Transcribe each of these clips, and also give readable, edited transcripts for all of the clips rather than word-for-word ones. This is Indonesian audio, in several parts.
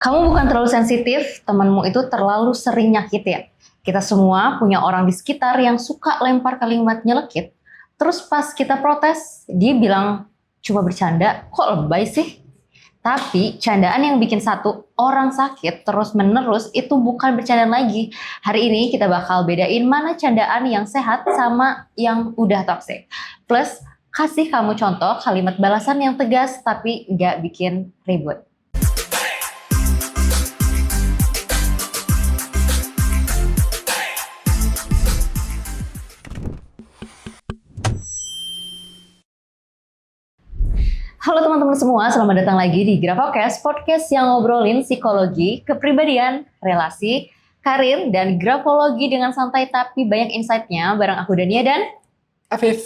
Kamu bukan terlalu sensitif, temanmu itu terlalu sering nyakitin. Kita semua punya orang di sekitar yang suka lempar kalimat nyelekit. Terus pas kita protes, dia bilang cuma bercanda, kok lebay sih? Tapi candaan yang bikin satu orang sakit terus menerus itu bukan bercandaan lagi. Hari ini kita bakal bedain mana candaan yang sehat sama yang udah toxic. Plus kasih kamu contoh kalimat balasan yang tegas tapi nggak bikin ribut. Halo teman-teman semua, selamat datang lagi di Grafocast, podcast yang ngobrolin psikologi, kepribadian, relasi, karir, dan grafologi dengan santai tapi banyak insight-nya bareng aku Dania dan Afif.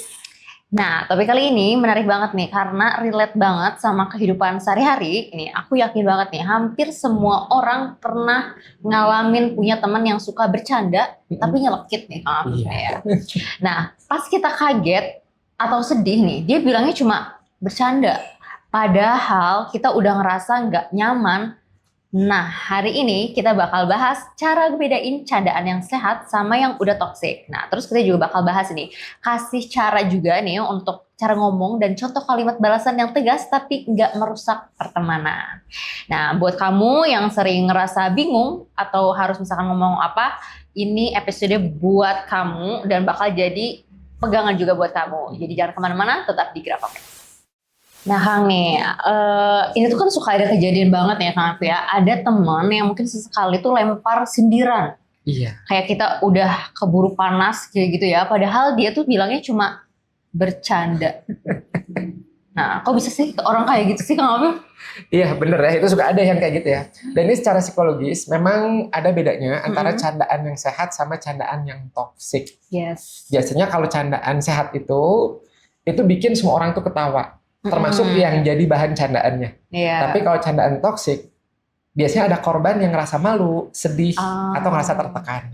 Nah, topik kali ini menarik banget nih karena relate banget sama kehidupan sehari-hari. Ini aku yakin banget nih, hampir semua orang pernah ngalamin punya teman yang suka bercanda tapi nyelekit nih. Ya. Nah, pas kita kaget atau sedih nih, dia bilangnya cuma bercanda. Padahal kita udah ngerasa nggak nyaman. Nah, hari ini kita bakal bahas cara bedain candaan yang sehat sama yang udah toxic. Nah, terus kita juga bakal bahas ini, kasih cara juga nih untuk cara ngomong dan contoh kalimat balasan yang tegas tapi nggak merusak pertemanan. Nah, buat kamu yang sering ngerasa bingung atau harus misalkan ngomong apa, ini episode buat kamu dan bakal jadi pegangan juga buat kamu. Jadi jangan kemana-mana, tetap di Grafocast. Nah Kang nih, ini tuh kan suka ada kejadian banget ya Kang Alfi ya. Ada teman yang mungkin sesekali tuh lempar sindiran. Iya. Kayak kita udah keburu panas kayak gitu ya. Padahal dia tuh bilangnya cuma bercanda. Nah, kok bisa sih orang kayak gitu sih Kang Alfi? Iya bener ya, itu suka ada yang kayak gitu ya. Dan ini secara psikologis memang ada bedanya antara candaan yang sehat sama candaan yang toksik. Yes. Biasanya kalau candaan sehat itu bikin semua orang tuh ketawa. Termasuk yang jadi bahan candaannya. Yeah. Tapi kalau candaan toksik, biasanya ada korban yang ngerasa malu, sedih, atau ngerasa tertekan.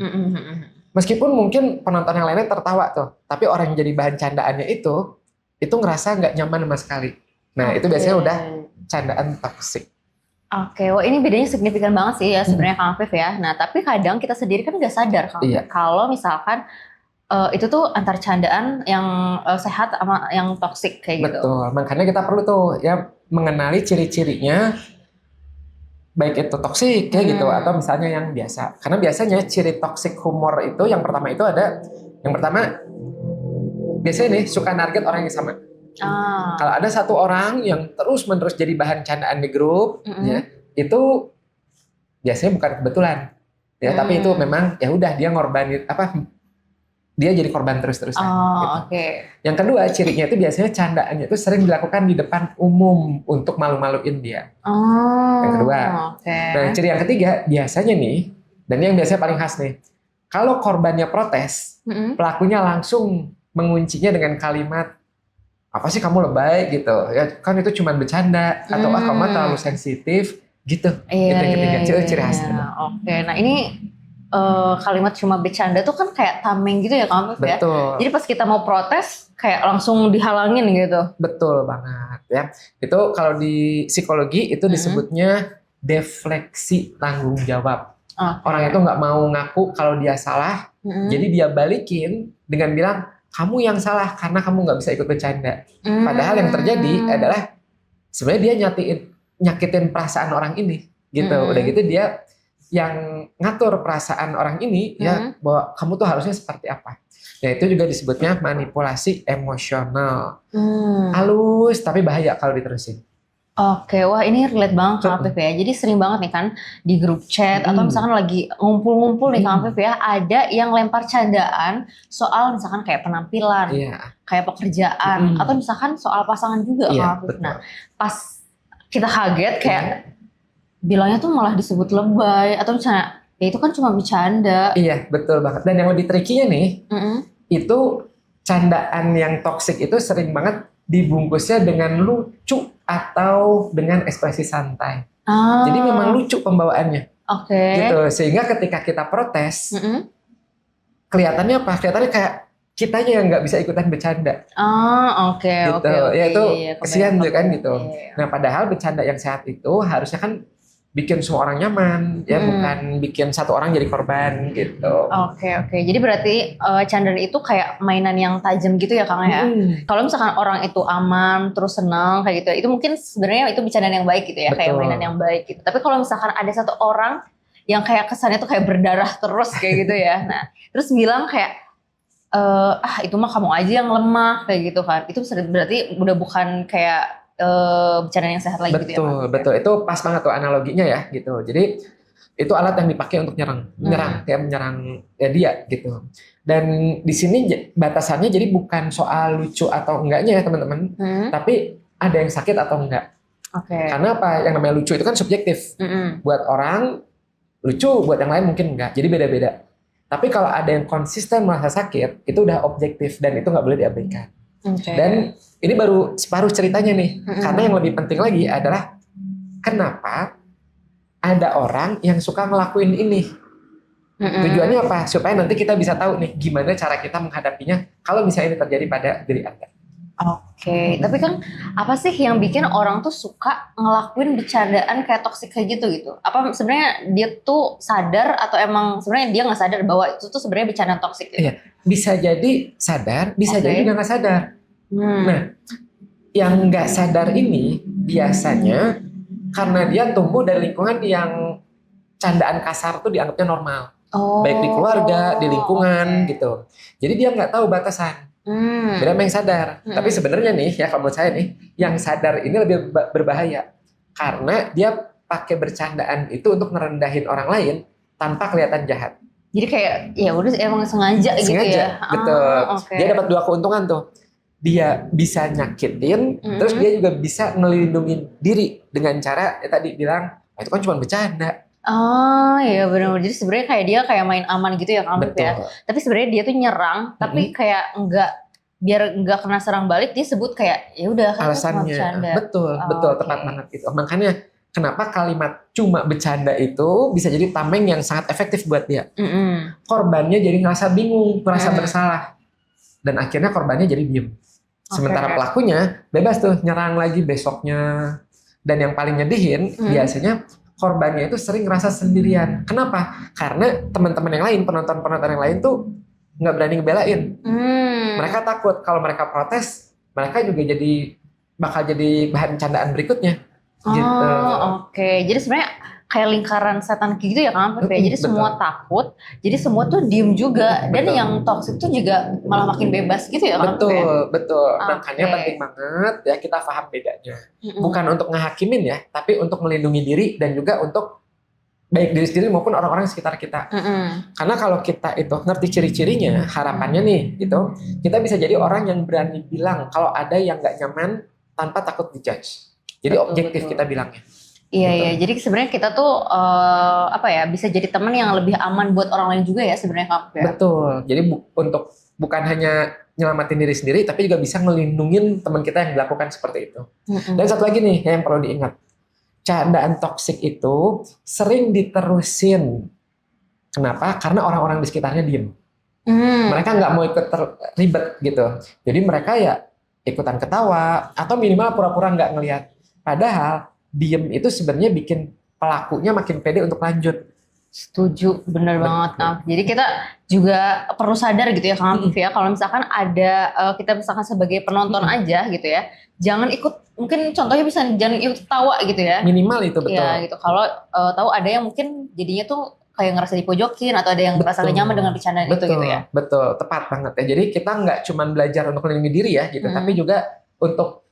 Meskipun mungkin penonton yang lainnya tertawa tuh, tapi orang yang jadi bahan candaannya itu ngerasa nggak nyaman sama sekali. Nah itu biasanya udah candaan toksik. Oke, wah ini bedanya signifikan banget sih ya sebenarnya Kang Afif ya. Nah tapi kadang kita sendiri kan nggak sadar Kang Afif, kalau misalkan itu tuh antar candaan yang sehat sama yang toksik kayak gitu. Betul, makanya kita perlu tuh ya mengenali ciri-cirinya, baik itu toksik kayak gitu atau misalnya yang biasa. Karena biasanya ciri toksik humor itu yang pertama biasanya nih suka target orang yang sama. Kalau ada satu orang yang terus-menerus jadi bahan candaan di grup, ya, itu biasanya bukan kebetulan, ya, tapi itu memang ya udah dia ngorbanin dia jadi korban terus-terusan. Gitu. Yang kedua, cirinya itu biasanya candaannya itu sering dilakukan di depan umum untuk malu-maluin dia. Yang kedua. Nah, ciri yang ketiga biasanya nih, dan yang biasanya paling khas nih, kalau korbannya protes, pelakunya langsung menguncinya dengan kalimat, apa sih kamu lebay gitu, ya kan itu cuma bercanda, atau kamu terlalu sensitif, gitu. Itu yang ketiga, ciri khasnya. Nah ini kalimat cuma bercanda tuh kan kayak tameng gitu ya Kang Afif ya. Jadi pas kita mau protes kayak langsung dihalangin gitu. Betul banget ya. Itu kalau di psikologi itu disebutnya defleksi tanggung jawab. Orang itu nggak mau ngaku kalau dia salah, jadi dia balikin dengan bilang kamu yang salah karena kamu nggak bisa ikut bercanda. Padahal yang terjadi adalah sebenarnya dia nyakitin perasaan orang ini gitu. Udah gitu dia yang ngatur perasaan orang ini ya bahwa kamu tuh harusnya seperti apa. Ya itu juga disebutnya manipulasi emosional. Halus tapi bahaya kalau diterusin. Wah ini relate banget Kang Afif ya. Jadi sering banget nih kan di grup chat atau misalkan lagi ngumpul-ngumpul nih Kang Afif ya, ada yang lempar candaan soal misalkan kayak penampilan, kayak pekerjaan, atau misalkan soal pasangan juga Kang Afif. Nah pas kita kaget kayak bilangnya tuh malah disebut lebay atau misalnya ya itu kan cuma bercanda. Iya betul banget. Dan yang lebih tricky-nya nih itu candaan yang toksik itu sering banget dibungkusnya dengan lucu atau dengan ekspresi santai. Jadi memang lucu pembawaannya. Gitu. Sehingga ketika kita protes kelihatannya apa? Kelihatannya kayak kitanya yang nggak bisa ikutan bercanda. Gitu. Ya itu kesian tuh kan gitu. Nah padahal bercanda yang sehat itu harusnya kan bikin semua orang nyaman, ya bukan bikin satu orang jadi korban gitu. Oke. Jadi berarti candaan itu kayak mainan yang tajam gitu ya Kang ya. Kalau misalkan orang itu aman, terus senang kayak gitu, itu mungkin sebenarnya itu bercandaan yang baik gitu ya, kayak mainan yang baik gitu. Tapi kalau misalkan ada satu orang yang kayak kesannya tuh kayak berdarah terus kayak gitu ya, nah terus bilang kayak itu mah kamu aja yang lemah kayak gitu kan, itu berarti udah bukan kayak bercandaan yang sehat lagi gitu ya. Betul. Itu pas banget tuh analoginya ya gitu. Jadi itu alat yang dipakai untuk menyerang ya dia gitu. Dan di sini batasannya jadi bukan soal lucu atau enggaknya ya teman-teman, tapi ada yang sakit atau enggak. Karena apa? Yang namanya lucu itu kan subjektif. Buat orang lucu, buat yang lain mungkin enggak. Jadi beda-beda. Tapi kalau ada yang konsisten merasa sakit, itu udah objektif dan itu nggak boleh diabaikan. Dan ini baru separuh ceritanya nih, karena yang lebih penting lagi adalah kenapa ada orang yang suka ngelakuin ini. Tujuannya apa? Supaya nanti kita bisa tahu nih gimana cara kita menghadapinya kalau misalnya ini terjadi pada diri Anda. Tapi kan apa sih yang bikin orang tuh suka ngelakuin bercandaan kayak toksik kayak gitu? Apa sebenarnya dia tuh sadar atau emang sebenarnya dia nggak sadar bahwa itu tuh sebenarnya bercandaan toksik gitu? Iya, bisa jadi sadar, bisa jadi dia nggak sadar. Nah, yang nggak sadar ini biasanya karena dia tumbuh dari lingkungan yang candaan kasar tuh dianggapnya normal, baik di keluarga, di lingkungan gitu. Jadi dia nggak tahu batasan. Beda sama yang sadar. Tapi sebenarnya nih ya kalau menurut saya nih, yang sadar ini lebih berbahaya karena dia pakai bercandaan itu untuk merendahin orang lain tanpa kelihatan jahat. Jadi kayak ya udah emang sengaja gitu ya. Betul. Dia dapat dua keuntungan tuh. Dia bisa nyakitin, terus dia juga bisa ngelindungin diri dengan cara ya tadi bilang itu kan cuma bercanda. Iya benar. Jadi sebenarnya kayak dia kayak main aman gitu ya Kang ya. Tapi sebenarnya dia tuh nyerang, tapi kayak biar enggak kena serang balik dia sebut kayak ya udah kan alasannya. Betul, tepat banget itu. Makanya kenapa kalimat cuma bercanda itu bisa jadi tameng yang sangat efektif buat dia. Korbannya jadi ngerasa bingung, merasa bersalah. Dan akhirnya korbannya jadi diem. Sementara pelakunya bebas tuh nyerang lagi besoknya. Dan yang paling nyedihin biasanya korbannya itu sering ngerasa sendirian. Kenapa? Karena teman-teman yang lain, penonton-penonton yang lain tuh nggak berani ngebelain. Mereka takut kalau mereka protes, mereka juga bakal jadi bahan candaan berikutnya. Gitu. Jadi sebenarnya kayak lingkaran setan gitu ya Kang ya. Jadi semua takut, jadi semua tuh diem juga. Dan yang toksik tuh juga malah makin bebas gitu ya Kang. Betul. Makanya penting banget ya kita paham bedanya. Bukan untuk ngehakimin ya, tapi untuk melindungi diri dan juga untuk baik diri sendiri maupun orang-orang sekitar kita. Karena kalau kita itu ngerti ciri-cirinya, harapannya nih gitu, kita bisa jadi orang yang berani bilang kalau ada yang nggak nyaman tanpa takut dijudge. Jadi objektif kita bilangnya. Iya. Jadi sebenarnya kita tuh bisa jadi teman yang lebih aman buat orang lain juga ya sebenarnya Kang. Betul. Jadi untuk bukan hanya nyelamatin diri sendiri, tapi juga bisa ngelindungin teman kita yang dilakukan seperti itu. Dan satu lagi nih yang perlu diingat, candaan toksik itu sering diterusin. Kenapa? Karena orang-orang di sekitarnya diem. Mereka nggak mau ikut terlibat gitu. Jadi mereka ya ikutan ketawa atau minimal pura-pura nggak ngelihat. Padahal diem itu sebenarnya bikin pelakunya makin pede untuk lanjut. Setuju, bener banget Kang. Jadi kita juga perlu sadar gitu ya Kang Afif ya, kalau misalkan ada kita misalkan sebagai penonton aja gitu ya, jangan ikut, mungkin contohnya bisa jangan ikut tawa gitu ya. Minimal itu betul. Iya gitu. Kalau tahu ada yang mungkin jadinya tuh kayak ngerasa dipojokin atau ada yang merasa gak nyaman dengan bercandaan itu gitu ya. Betul, tepat banget ya. Jadi kita nggak cuma belajar untuk melindungi diri ya gitu, tapi juga untuk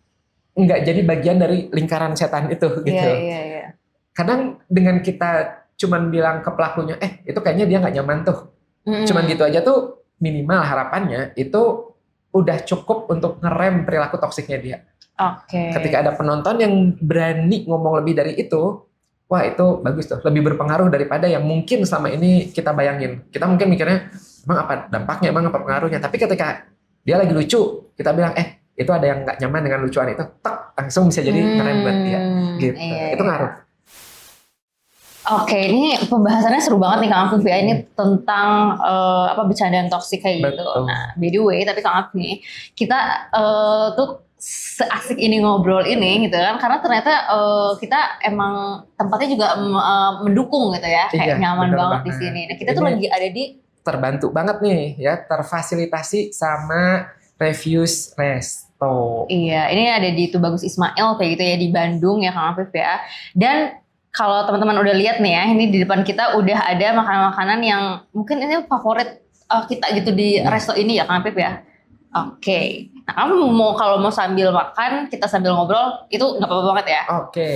nggak jadi bagian dari lingkaran setan itu gitu. Iya. Kadang dengan kita cuman bilang ke pelakunya, itu kayaknya dia nggak nyaman tuh. Cuman gitu aja tuh minimal harapannya itu udah cukup untuk ngerem perilaku toksiknya dia. Ketika ada penonton yang berani ngomong lebih dari itu, wah itu bagus tuh, lebih berpengaruh daripada yang mungkin selama ini kita bayangin. Kita mungkin mikirnya, emang apa dampaknya, emang apa pengaruhnya. Tapi ketika dia lagi lucu, kita bilang, itu ada yang nggak nyaman dengan lucuan itu, langsung bisa jadi ngerem buat dia. Gitu. Itu ngaruh. Ini pembahasannya seru banget nih Kang Afif ya. Ini tentang bercandaan toksik kayak gitu. Nah, by the way, tapi Kang Afif nih, kita tuh seasik ini ngobrol ini gitu kan, karena ternyata kita emang tempatnya juga mendukung gitu ya, kayak nyaman banget di sini. Nah kita tuh lagi ada di terbantu banget nih ya, terfasilitasi sama Refuse Resto. Iya, ini ada di Tubagus Ismail kayak gitu ya, di Bandung ya Kang Afif ya. Dan kalau teman-teman udah lihat nih ya, ini di depan kita udah ada makanan-makanan yang mungkin ini favorit kita gitu di resto ini ya Kang Afif ya. Oke. Nah kamu kalau mau sambil makan, kita sambil ngobrol, itu nggak apa-apa banget ya? Oke.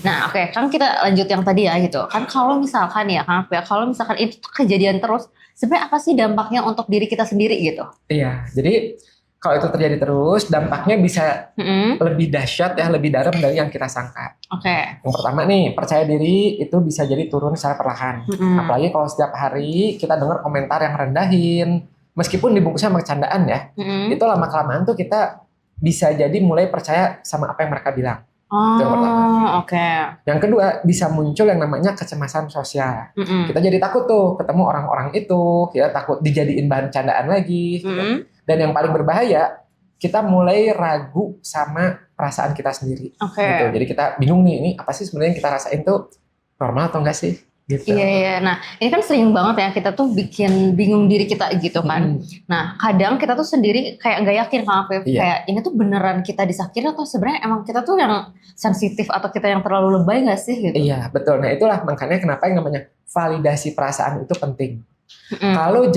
Nah oke, kan kita lanjut yang tadi ya gitu. Kan kalau misalkan ya Kang Afif ya, kalau misalkan itu kejadian terus, sebenarnya apa sih dampaknya untuk diri kita sendiri gitu? Iya, jadi kalau itu terjadi terus, dampaknya bisa lebih dahsyat ya, lebih dalam dari yang kita sangka. Oke. Yang pertama nih, percaya diri itu bisa jadi turun secara perlahan. Apalagi kalau setiap hari kita dengar komentar yang rendahin, meskipun dibungkusnya sama candaan ya, itu lama-kelamaan tuh kita bisa jadi mulai percaya sama apa yang mereka bilang. Oh, itu yang pertama. Oke. Yang kedua, bisa muncul yang namanya kecemasan sosial. Kita jadi takut tuh ketemu orang-orang itu, ya takut dijadiin bahan candaan lagi. Gitu. Dan yang paling berbahaya, kita mulai ragu sama perasaan kita sendiri. Gitu. Jadi kita bingung nih, ini apa sih sebenarnya yang kita rasain tuh normal atau enggak sih? Gitu. Iya. Nah, ini kan sering banget ya kita tuh bikin bingung diri kita gitu kan. Nah, kadang kita tuh sendiri kayak nggak yakin Kang Afif, kayak ini tuh beneran kita disakitin atau sebenarnya emang kita tuh yang sensitif atau kita yang terlalu lebay nggak sih gitu? Iya, betul. Nah, itulah makanya kenapa yang namanya validasi perasaan itu penting. Kalau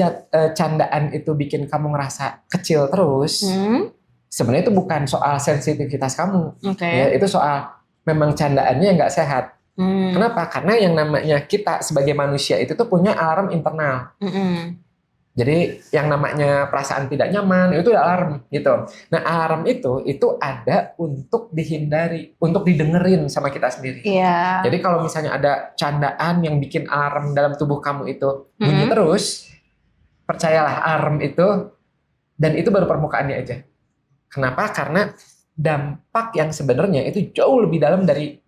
candaan itu bikin kamu ngerasa kecil terus, sebenarnya itu bukan soal sensitivitas kamu. Ya, itu soal memang candaannya nggak sehat. Kenapa? Karena yang namanya kita sebagai manusia itu tuh punya alarm internal. Jadi yang namanya perasaan tidak nyaman itu alarm gitu. Nah alarm itu ada untuk dihindari, untuk didengerin sama kita sendiri. Jadi kalau misalnya ada candaan yang bikin alarm dalam tubuh kamu itu bunyi terus, percayalah alarm itu, dan itu baru permukaannya aja. Kenapa? Karena dampak yang sebenarnya itu jauh lebih dalam dari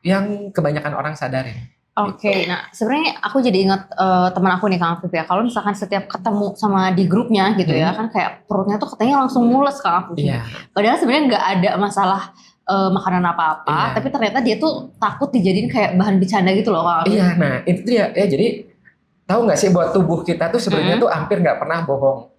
yang kebanyakan orang sadarin. Oke, nah sebenarnya aku jadi ingat teman aku nih Kang Afif ya, kalau misalkan setiap ketemu sama di grupnya gitu ya, kan kayak perutnya tuh katanya langsung mules Kang Afif. Padahal sebenarnya nggak ada masalah makanan apa-apa, tapi ternyata dia tuh takut dijadiin kayak bahan bercanda gitu loh Kang Afif. Iya, nah itu dia ya, jadi tahu nggak sih buat tubuh kita tuh sebenarnya tuh hampir nggak pernah bohong.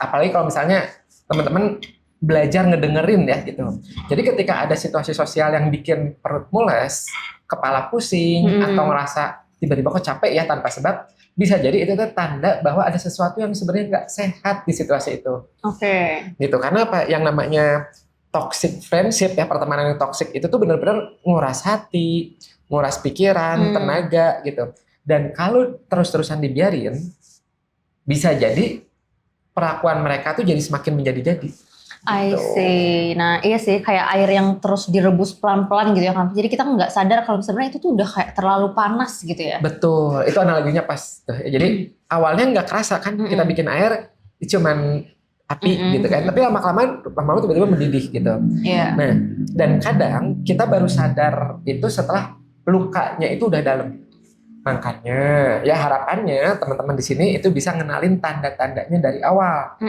Apalagi kalau misalnya teman-teman belajar ngedengerin ya gitu. Jadi ketika ada situasi sosial yang bikin perut mules, kepala pusing, atau ngerasa tiba-tiba kok capek ya tanpa sebab, bisa jadi itu tuh tanda bahwa ada sesuatu yang sebenarnya nggak sehat di situasi itu. Gitu, karena apa? Yang namanya toxic friendship ya, pertemanan yang toxic itu tuh benar-benar nguras hati, nguras pikiran, tenaga gitu. Dan kalau terus-terusan dibiarin, bisa jadi perlakuan mereka tuh jadi semakin menjadi-jadi. I see. Nah iya sih, kayak air yang terus direbus pelan-pelan gitu ya kan. Jadi kita nggak sadar kalau sebenarnya itu tuh udah kayak terlalu panas gitu ya. Betul, itu analoginya pas. Jadi awalnya nggak kerasa kan kita bikin air cuman api gitu kan. Tapi lama-kelamaan tiba-tiba mendidih gitu. Nah, dan kadang kita baru sadar itu setelah lukanya itu udah dalam. Makanya ya harapannya teman-teman di sini itu bisa ngenalin tanda-tandanya dari awal.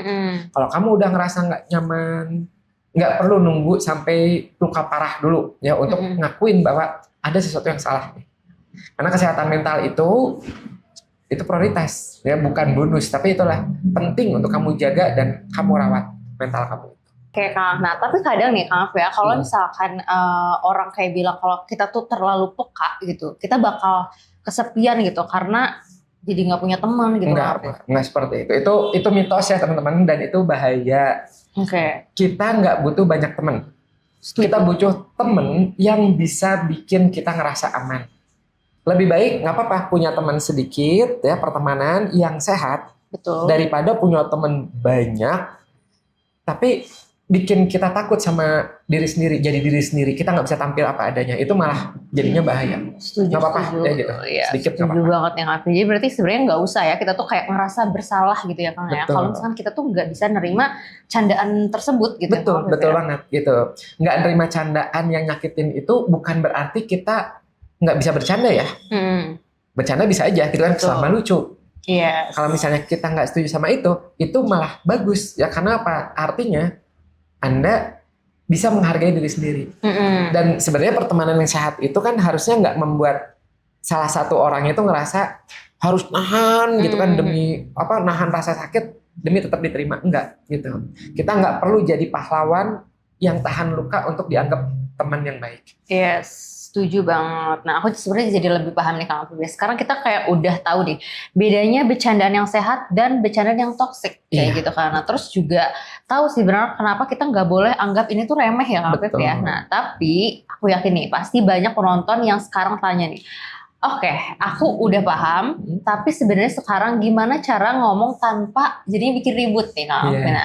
Kalau kamu udah ngerasa nggak nyaman, nggak perlu nunggu sampai luka parah dulu ya untuk ngakuin bahwa ada sesuatu yang salah. Karena kesehatan mental itu prioritas ya, bukan bonus, tapi itulah penting untuk kamu jaga dan kamu rawat mental kamu. Oke Kang, nah tapi kadang nih Kang ya, kalau misalkan orang kayak bilang kalau kita tuh terlalu peka gitu, kita bakal kesepian gitu karena jadi nggak punya teman gitu. Nggak seperti itu. Itu mitos ya teman-teman, dan itu bahaya. Kita nggak butuh banyak teman. Kita butuh teman yang bisa bikin kita ngerasa aman. Lebih baik nggak apa-apa punya teman sedikit ya, pertemanan yang sehat. Daripada punya teman banyak tapi bikin kita takut sama diri sendiri, jadi diri sendiri, kita nggak bisa tampil apa adanya, itu malah jadinya bahaya. Nggak apa-apa ya gitu, sedikit nggak apa-apa. Banget ya Kang. Jadi berarti sebenarnya nggak usah ya kita tuh kayak ngerasa bersalah gitu ya Kang ya. Kalau misalkan kita tuh nggak bisa nerima candaan tersebut gitu. Betul banget gitu. Nggak nerima candaan yang nyakitin itu bukan berarti kita nggak bisa bercanda ya. Bercanda bisa aja, gitu kan, selama lucu. Kalau misalnya kita nggak setuju sama itu malah bagus ya, karena apa? Artinya Anda bisa menghargai diri sendiri. Dan sebenarnya pertemanan yang sehat itu kan harusnya nggak membuat salah satu orang itu ngerasa harus nahan gitu kan demi nahan rasa sakit demi tetap diterima, enggak gitu. Kita nggak perlu jadi pahlawan yang tahan luka untuk dianggap teman yang baik. Yes. Setuju banget. Nah, aku sebenarnya jadi lebih paham nih Kang Alvin. Sekarang kita kayak udah tahu deh bedanya bercandaan yang sehat dan bercandaan yang toksik kayak gitu kan. Nah, terus juga tahu sih benar kenapa kita nggak boleh anggap ini tuh remeh ya Kang Alvin ya. Nah, tapi aku yakin nih pasti banyak penonton yang sekarang tanya nih. Oke, aku udah paham, tapi sebenarnya sekarang gimana cara ngomong tanpa jadinya bikin ribut nih Kang Alvin.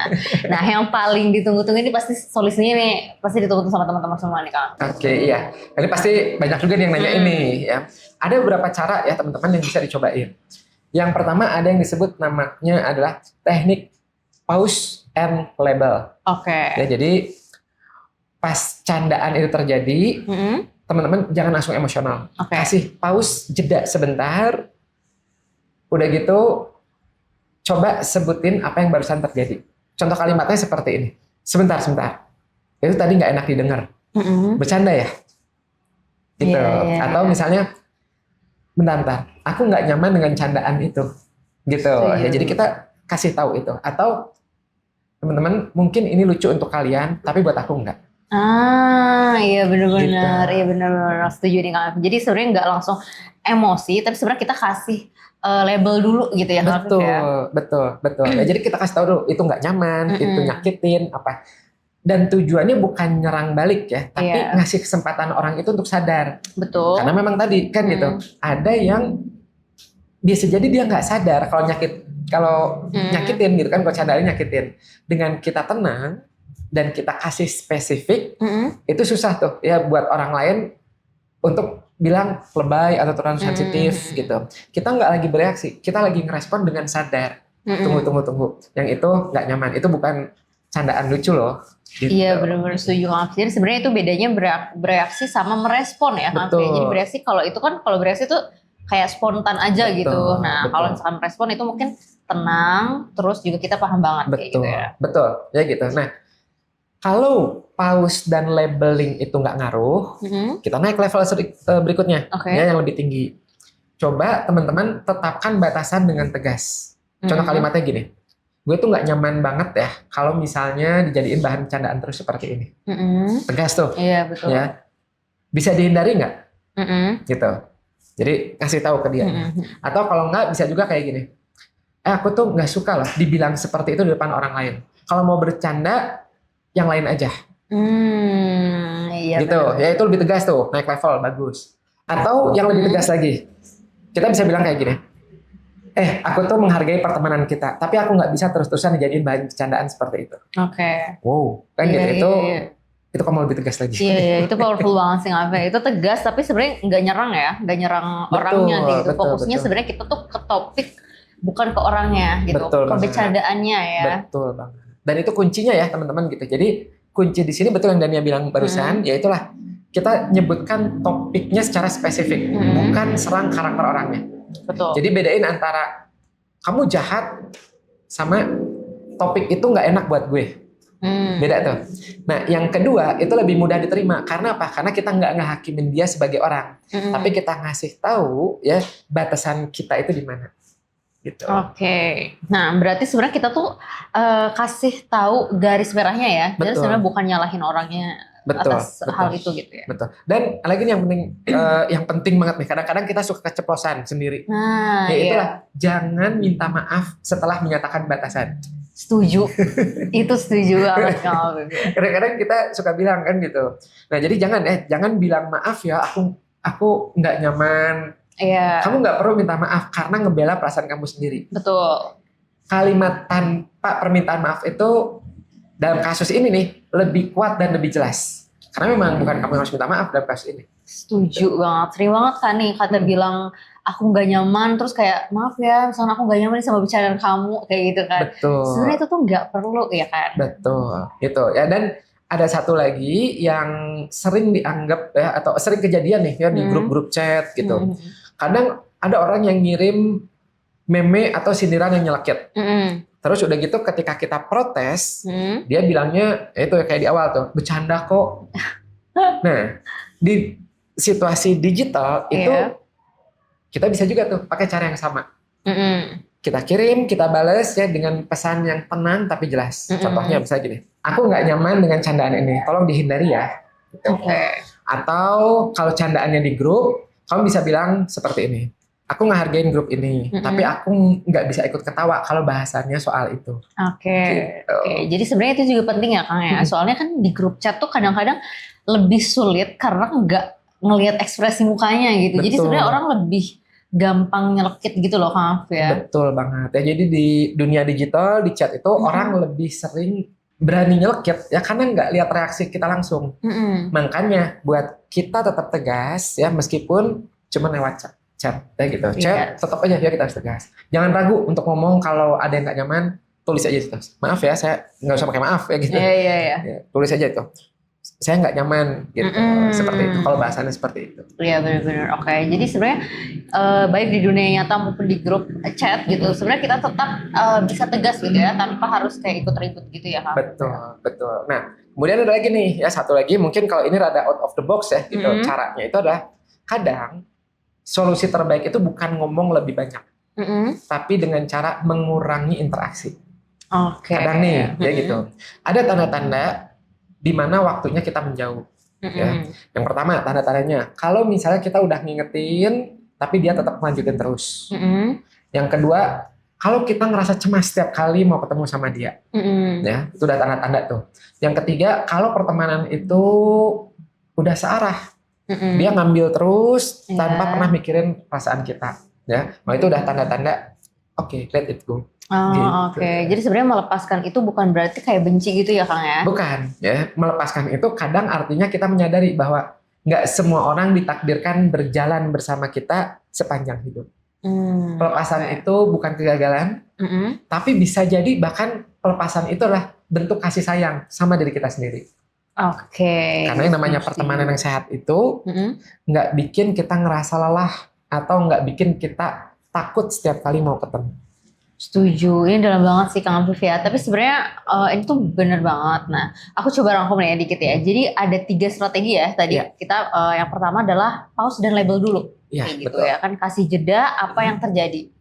Nah, yang paling ditunggu-tunggu ini pasti solusinya nih, pasti ditunggu sama teman-teman semua nih Kang. Oke, iya. Ini pasti banyak juga yang nanya ini ya. Ada beberapa cara ya teman-teman yang bisa dicobain. Yang pertama ada yang disebut namanya adalah teknik pause and label. Oke. Ya, jadi pas candaan itu terjadi, teman-teman jangan langsung emosional. Kasih pause, jeda sebentar. Udah gitu, coba sebutin apa yang barusan terjadi. Contoh kalimatnya seperti ini. Sebentar. Itu tadi nggak enak didengar. Bercanda ya? Gitu. Atau misalnya, bentar. Aku nggak nyaman dengan candaan itu. Gitu. Ya, jadi kita kasih tahu itu. Atau teman-teman mungkin ini lucu untuk kalian, tapi buat aku nggak. Iya benar-benar, Gitu. iya benar-benar setuju nih Kang. Jadi sebenarnya nggak langsung emosi, tapi sebenarnya kita kasih label dulu gitu ya Kang. Betul. Ya, jadi kita kasih tahu dulu itu nggak nyaman, itu nyakitin apa. Dan tujuannya bukan nyerang balik ya, tapi ngasih kesempatan orang itu untuk sadar. Betul. Karena memang tadi kan gitu, ada yang bisa jadi dia nggak sadar kalau nyakitin gitu kan, kalau candaan nyakitin. Dengan kita tenang dan kita kasih spesifik, itu susah tuh ya buat orang lain untuk bilang lebay atau terlalu sensitif gitu. Kita nggak lagi bereaksi, kita lagi ngerespon dengan sadar. Tunggu. Yang itu nggak nyaman, itu bukan candaan lucu loh. Gitu. Iya benar-benar setuju Kang. Jadi sebenarnya itu bedanya bereaksi sama merespon ya Kang. Jadi bereaksi kalau bereaksi itu kayak spontan aja gitu. Nah kalau misalkan merespon itu mungkin tenang, terus juga kita paham banget kayak gitu ya. Betul, ya gitu. Nah, kalau pause dan labeling itu nggak ngaruh, kita naik level berikutnya, ya, yang lebih tinggi. Coba teman-teman tetapkan batasan dengan tegas. Contoh kalimatnya gini, gue tuh nggak nyaman banget ya kalau misalnya dijadiin bahan candaan terus seperti ini. Tegas tuh. Iya betul. Ya, bisa dihindari nggak? Gitu. Jadi kasih tahu ke dia. Atau kalau nggak bisa juga kayak gini. Aku tuh nggak suka lah dibilang seperti itu di depan orang lain. Kalau mau bercanda yang lain aja. Iya. Gitu. Ya itu lebih tegas tuh, naik level, bagus. Atau yang lebih tegas lagi, kita bisa bilang kayak gini. Aku tuh menghargai pertemanan kita, tapi aku nggak bisa terus-terusan dijadiin bahan bercandaan seperti itu. Wow, kan gitu. Itu kamu lebih tegas lagi. Iya, itu powerful banget sih Ngafe. Itu tegas, tapi sebenarnya nggak nyerang orangnya gitu. Fokusnya sebenarnya kita tuh ke topik, bukan ke orangnya gitu. Ke bercandaannya ya. Betul banget. Dan itu kuncinya ya teman-teman gitu. Jadi kunci di sini betul yang Dania bilang barusan, ya itulah kita nyebutkan topiknya secara spesifik, bukan serang karakter orangnya. Betul. Jadi bedain antara kamu jahat sama topik itu nggak enak buat gue. Beda tuh. Nah, yang kedua itu lebih mudah diterima. Karena apa? Karena kita nggak ngehakimin dia sebagai orang, tapi kita ngasih tahu ya batasan kita itu di mana. Gitu. Nah berarti sebenarnya kita tuh kasih tahu garis merahnya ya. Jadi sebenarnya bukan nyalahin orangnya atas hal itu gitu ya. Betul. Dan lagi yang penting banget nih. Kadang-kadang kita suka keceplosan sendiri. Nah, itulah jangan minta maaf setelah menyatakan batasan. Setuju. Itu setuju banget kalau Kadang-kadang kita suka bilang kan gitu. Nah jadi jangan bilang maaf ya. Aku nggak nyaman. Iya. Kamu nggak perlu minta maaf karena ngebela perasaan kamu sendiri. Betul. Kalimat tanpa permintaan maaf itu dalam kasus ini nih lebih kuat dan lebih jelas. Karena memang bukan kamu yang harus minta maaf dalam kasus ini. Setuju banget. Sering banget kan nih kata bilang aku nggak nyaman terus kayak maaf ya misalnya aku nggak nyaman sama bicaraan kamu kayak gitu kan. Betul. Sebenarnya itu tuh nggak perlu ya kan. Betul. Gitu ya. Dan ada satu lagi yang sering dianggap ya atau sering kejadian nih ya di grup-grup chat gitu. Kadang ada orang yang ngirim meme atau sindiran yang nyelekit. Terus udah gitu ketika kita protes, dia bilangnya itu kayak di awal tuh, bercanda kok. Nah, di situasi digital itu kita bisa juga tuh pakai cara yang sama. Kita kirim, kita balas ya dengan pesan yang tenang tapi jelas. Contohnya misalnya gini, aku nggak nyaman dengan candaan ini, tolong dihindari ya. Gitu. Atau kalau candaannya di grup, kamu bisa bilang seperti ini. Aku ngehargain grup ini, tapi aku nggak bisa ikut ketawa kalau bahasannya soal itu. Oke. Jadi sebenarnya itu juga penting ya Kang ya. Soalnya kan di grup chat tuh kadang-kadang lebih sulit karena nggak ngelihat ekspresi mukanya gitu. Jadi sebenarnya orang lebih gampang nyelekit gitu loh Kang Afif ya. Betul banget. Ya jadi di dunia digital di chat itu orang lebih sering berani nyelekit ya karena nggak lihat reaksi kita langsung. Makanya buat kita tetap tegas ya meskipun cuma lewat chat ya gitu. Chat tetap aja ya kita harus tegas. Jangan ragu untuk ngomong kalau ada yang nggak nyaman, tulis aja itu. Maaf ya, saya nggak usah pakai maaf ya gitu. Ya, tulis aja itu. Saya nggak nyaman gitu. Seperti itu kalau bahasannya seperti itu. Iya benar-benar. Oke. Jadi sebenarnya baik di dunia nyata maupun di grup chat gitu, sebenarnya kita tetap bisa tegas gitu ya tanpa harus kayak ikut ribut gitu ya Kang. Betul. Nah, kemudian ada lagi nih ya satu lagi mungkin kalau ini rada out of the box ya gitu. Caranya itu adalah kadang solusi terbaik itu bukan ngomong lebih banyak, tapi dengan cara mengurangi interaksi. Kadang nih, ya gitu. Ada tanda-tanda di mana waktunya kita menjauh. Ya. Yang pertama, tanda-tandanya, kalau misalnya kita udah ngingetin, tapi dia tetap melanjutin terus. Yang kedua, kalau kita ngerasa cemas setiap kali mau ketemu sama dia, ya itu udah tanda-tanda tuh. Yang ketiga, kalau pertemanan itu udah searah. Dia ngambil terus tanpa pernah mikirin perasaan kita, ya. Nah itu udah tanda-tanda. Oke, let it go. Oke. Jadi sebenarnya melepaskan itu bukan berarti kayak benci gitu ya Kang ya? Bukan, ya. Melepaskan itu kadang artinya kita menyadari bahwa nggak semua orang ditakdirkan berjalan bersama kita sepanjang hidup. Pelepasan itu bukan kegagalan, tapi bisa jadi bahkan pelepasan itu adalah bentuk kasih sayang sama diri kita sendiri. Karena yang namanya pertemanan yang sehat itu nggak bikin kita ngerasa lelah atau nggak bikin kita takut setiap kali mau ketemu. Setuju, ini dalam banget sih Kang Afif ya. Tapi sebenarnya ini tuh bener banget. Nah, aku coba rangkum ya dikit ya. Jadi ada 3 strategi ya tadi. Kita yang pertama adalah pause dan label dulu. Kayak gitu ya kan, kasih jeda apa yang terjadi.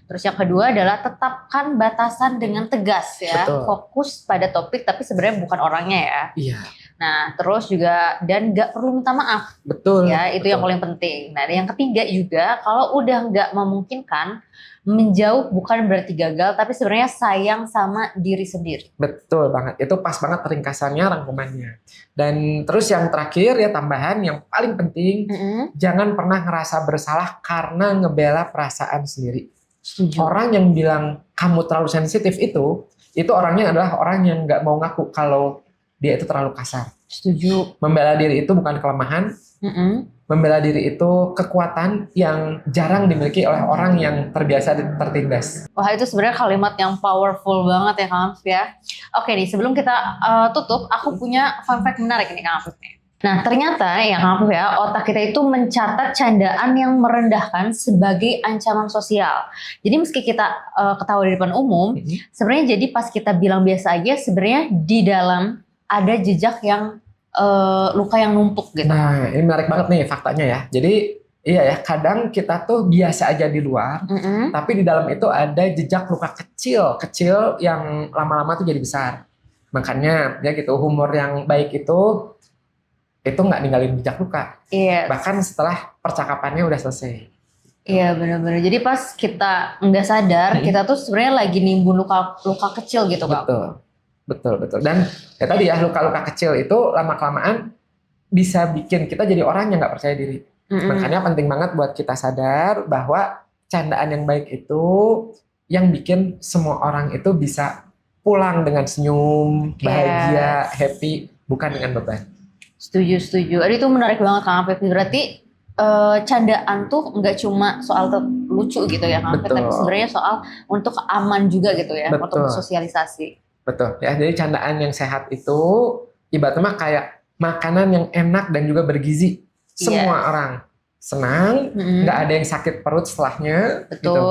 Terus yang kedua adalah tetapkan batasan dengan tegas ya. Fokus pada topik tapi sebenarnya bukan orangnya ya. Nah terus juga dan nggak perlu minta maaf. Ya itu yang paling penting. Nah yang ketiga juga kalau udah nggak memungkinkan, menjauh bukan berarti gagal tapi sebenarnya sayang sama diri sendiri. Betul banget, itu pas banget ringkasannya, rangkumannya. Dan terus yang terakhir ya tambahan yang paling penting, jangan pernah ngerasa bersalah karena ngebela perasaan sendiri. Setuju. Orang yang bilang kamu terlalu sensitif itu orangnya adalah orang yang nggak mau ngaku kalau dia itu terlalu kasar. Setuju. Membela diri itu bukan kelemahan. Membela diri itu kekuatan yang jarang dimiliki oleh orang yang terbiasa tertindas. Wah itu sebenarnya kalimat yang powerful banget ya Kang Afif ya. Oke nih sebelum kita tutup, aku punya fun fact menarik nih Kang Afif nih. Nah ternyata ya Kang Afif ya, otak kita itu mencatat candaan yang merendahkan sebagai ancaman sosial. Jadi meski kita ketawa di depan umum, sebenarnya jadi pas kita bilang biasa aja, sebenarnya di dalam ada jejak yang luka yang numpuk gitu. Nah ini menarik banget nih faktanya ya. Jadi iya ya, kadang kita tuh biasa aja di luar, tapi di dalam itu ada jejak luka kecil yang lama-lama tuh jadi besar. Makanya ya gitu, humor yang baik itu nggak ninggalin jejak luka. Bahkan setelah percakapannya udah selesai. Iya benar-benar. Jadi pas kita nggak sadar, kita tuh sebenarnya lagi nimbun luka kecil gitu Kak. Betul. Dan ya tadi ya luka-luka kecil itu lama-kelamaan bisa bikin kita jadi orang yang nggak percaya diri. Makanya penting banget buat kita sadar bahwa candaan yang baik itu yang bikin semua orang itu bisa pulang dengan senyum, bahagia, happy, bukan dengan beban. Setuju. Aduh itu menarik banget Kang Afif. Berarti candaan tuh nggak cuma soal lucu gitu ya Kang Afif, tapi sebenarnya soal untuk aman juga gitu ya, untuk sosialisasi. Betul ya, jadi candaan yang sehat itu ibaratnya kayak makanan yang enak dan juga bergizi. Semua orang senang, nggak ada yang sakit perut setelahnya. Betul. Gitu.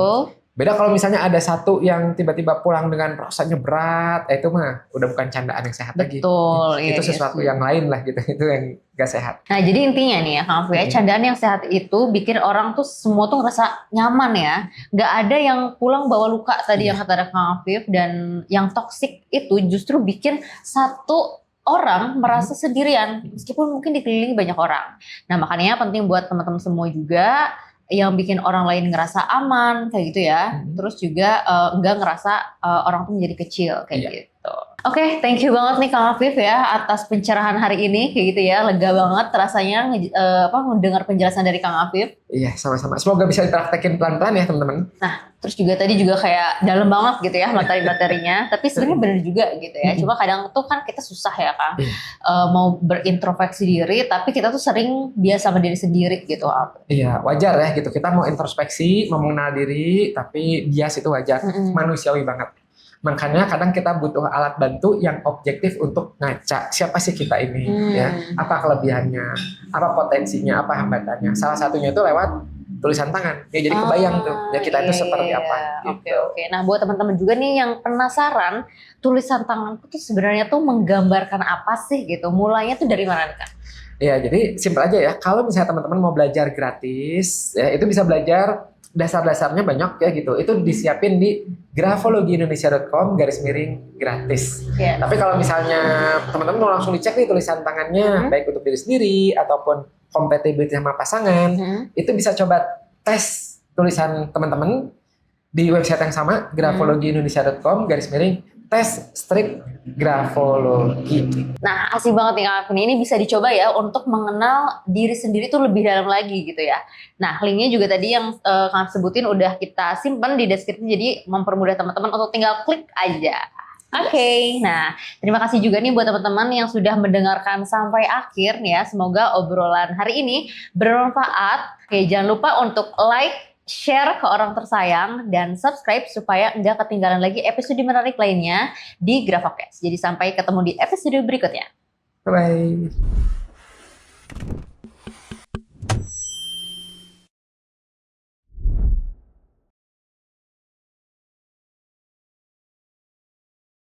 Beda kalau misalnya ada satu yang tiba-tiba pulang dengan rasanya berat, itu mah udah bukan candaan yang sehat lagi. Betul, Itu iya, sesuatu iya. yang lain lah gitu, itu yang gak sehat. Nah, jadi intinya nih ya, Kang Afif ya, candaan yang sehat itu bikin orang tuh semua tuh ngerasa nyaman ya. Nggak ada yang pulang bawa luka tadi yang kata Kang Afif, dan yang toksik itu justru bikin satu orang merasa sendirian, meskipun mungkin dikelilingi banyak orang. Nah, makanya penting buat teman-teman semua juga yang bikin orang lain ngerasa aman kayak gitu ya. Terus juga nggak ngerasa orang tuh menjadi kecil kayak gitu. Oke, thank you banget nih Kang Afif ya atas pencerahan hari ini kayak gitu ya. Lega banget rasanya mendengar penjelasan dari Kang Afif. Iya, sama-sama. Semoga bisa dipraktekin pelan-pelan ya teman-teman. Nah, terus juga tadi juga kayak dalam banget gitu ya materi-materinya. Tapi sebenarnya benar juga gitu ya. Cuma kadang tuh kan kita susah ya Kang, mau berintrospeksi diri, tapi kita tuh sering biasa sama diri sendiri gitu. Iya, wajar ya gitu. Kita mau introspeksi, mau mengenal diri, tapi bias itu wajar, manusiawi banget. Makanya kadang kita butuh alat bantu yang objektif untuk ngaca siapa sih kita ini, ya, apa kelebihannya, apa potensinya, apa hambatannya. Salah satunya itu lewat tulisan tangan. Ya jadi kebayang tuh, ya kita itu seperti apa. Oke, oke. Nah, buat teman-teman juga nih yang penasaran, tulisan tanganku tuh sebenarnya tuh menggambarkan apa sih gitu? Mulainya tuh dari mana nih Kak? Ya, jadi simpel aja ya. Kalau misalnya teman-teman mau belajar gratis, ya itu bisa belajar dasar-dasarnya banyak ya gitu. Itu disiapin di grafologiindonesia.com/gratis. Tapi kalau misalnya teman-teman mau langsung dicek nih tulisan tangannya, baik untuk diri sendiri ataupun kompatibilitas sama pasangan, itu bisa coba tes tulisan teman-teman di website yang sama, grafologiindonesia.com/tes strip grafologi. Nah, asik banget nih Kak Afif. Ini bisa dicoba ya untuk mengenal diri sendiri tuh lebih dalam lagi gitu ya. Nah, linknya juga tadi yang Kak Afif sebutin udah kita simpen di deskripsi, jadi mempermudah teman-teman untuk tinggal klik aja. Oke, nah terima kasih juga nih buat teman-teman yang sudah mendengarkan sampai akhir nih ya. Semoga obrolan hari ini bermanfaat. Oke, jangan lupa untuk like, share ke orang tersayang, dan subscribe supaya nggak ketinggalan lagi episode menarik lainnya di Grafocast. Jadi sampai ketemu di episode berikutnya. Bye-bye.